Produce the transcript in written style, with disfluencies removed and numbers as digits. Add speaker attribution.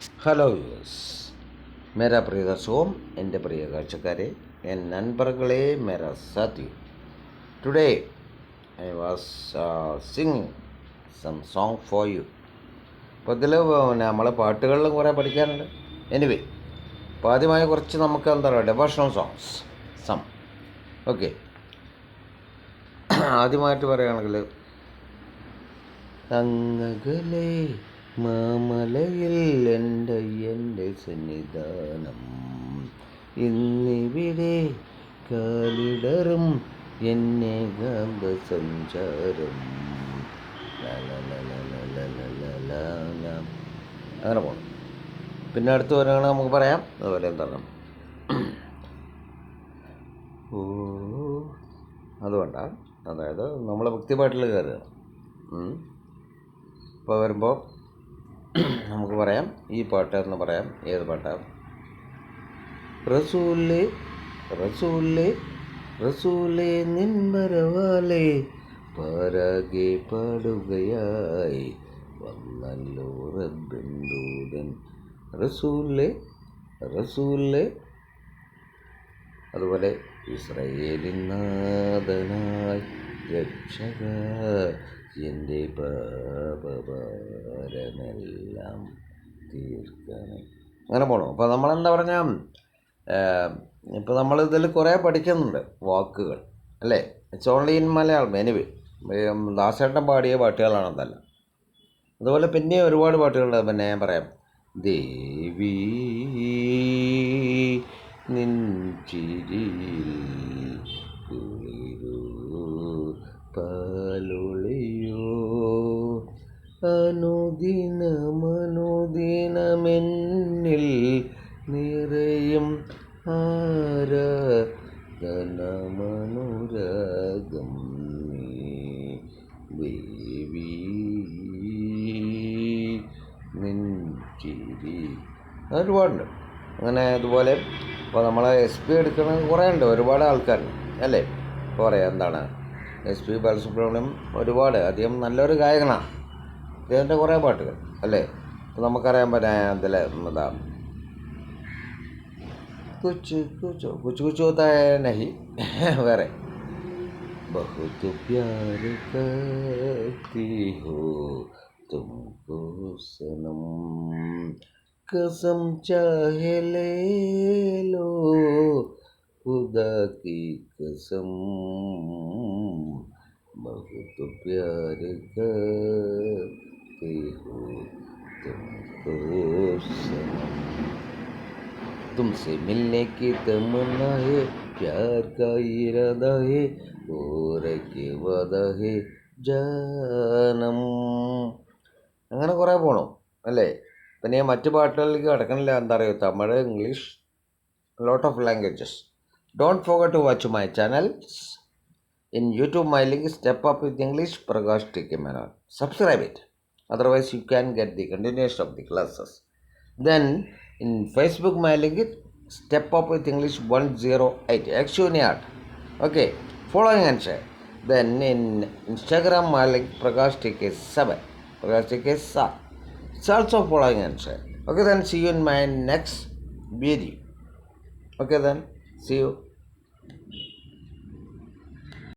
Speaker 1: Hello use മേരാ പ്രിയ ദർശകവും എൻ്റെ പ്രിയ കാഴ്ചക്കാരെ എൻ നൻപർകളെ മേരാ സാത്തി today I was singing some song for you. അപ്പോൾ ഇതിൽ നമ്മളെ പാട്ടുകളിലും കുറേ പഠിക്കാനുണ്ട്. എനിവേ, അപ്പോൾ ആദ്യമായി കുറച്ച് നമുക്ക് എന്താ പറയുക ഡെവോഷണൽ സോങ്സ് സം. ഓക്കെ, ആദ്യമായിട്ട് പറയുകയാണെങ്കിൽ അങ്ങകലെ മാമലയിൽ എൻ്റെ സന്നിധാനം ഇന്നിവിടെ കാലിടറും എന്നെ ഗാന്ധ സഞ്ചാരം അങ്ങനെ പോകണം. പിന്നെ അടുത്ത് വരികയാണെങ്കിൽ നമുക്ക് പറയാം അതുപോലെ എന്താണ് ഓ അതുകൊണ്ടാണ്, അതായത് നമ്മളെ ഭക്തിപാട്ടിൽ കയറുക. ഇപ്പോൾ വരുമ്പോൾ നമുക്ക് പറയാം ഈ പാട്ട് എന്ന് പറയാം. ഏത് പാട്ടാണ്? റസൂലേ റസൂലേ റസൂലേ നിൻവരവാലേ പാരാകെ പാടുകയായി വന്നല്ലോ റബ്ബിൻ ദൂതൻ റസൂലേ റസൂലേ. അതുപോലെ ഇസ്രായേലിൻ നാഥനായി രക്ഷക എൻ്റെ പാപഭാരമെല്ലാം തീർക്കണേ. അങ്ങനെ പോകണം. അപ്പോൾ നമ്മളെന്താ പറഞ്ഞാൽ ഇപ്പോൾ നമ്മളിതിൽ കുറേ പഠിക്കുന്നുണ്ട് വാക്കുകൾ, അല്ലേ? It's only in Malayalam. Anyway, ദാസേട്ടൻ പാടിയ പാട്ടുകളാണ് അതല്ല. അതുപോലെ പിന്നെ ഒരുപാട് പാട്ടുകളുണ്ട്. പിന്നെ ഞാൻ പറയാം, ദേവി നിൻ ചിരിയിൽ കുളിരൂ പാലൊളിയോ അനുദിനമനുദിനമെന്നിൽ നിറയും ആരാധനമനുരാഗം നീ ദേവി നിൻ ചിരി. ഒരുപാടുണ്ട് അങ്ങനെ. അതുപോലെ ഇപ്പോൾ നമ്മളെ എസ് പി എടുക്കുന്നത് കുറേ ഉണ്ട്, ഒരുപാട് ആൾക്കാരുണ്ട്, അല്ലേ? ഇപ്പോൾ പറയാം എന്താണ് എസ് പി ബാലസുബ്രഹ്മണ്യം ഒരുപാട് അധികം നല്ലൊരു ഗായകനാണ്. അദ്ദേഹത്തിൻ്റെ കുറേ പാട്ടുകൾ, അല്ലേ? ഇപ്പോൾ നമുക്കറിയാൻ പറ്റാ അതിൽ എന്താ കുച്ച് കുച്ചോ കുച്ച് കുച്ചോത്തായ നഹി വേറെ ബഹുത് പ്യാർ കർത്തി ഹോ തുംകോ സനം कसम चाहे ले लो खुदा की कसम बहुत प्यार करती हो तुमको सनम तुमसे मिलने की तमन्ना है प्यार का इरादा है और के वादा है जानम. അങ്ങനെ കുറേ പോകണം, അല്ലേ? പിന്നെ മറ്റു പാട്ടുകളിലേക്ക് കിടക്കണില്ല. എന്താ പറയുക, Tamil, English, lot of languages. Don't forget to watch my channels in YouTube. My link step up with English Prakash T K Menon. Subscribe it, otherwise you can get the continuation of the classes. Then in Facebook my link is step up with English 108 Actuniat. Okay, following and share. Then in Instagram my link Prakash TK7 Prakash TK7. It's also following and share. Okay, then see you in my next video. Okay, then see you.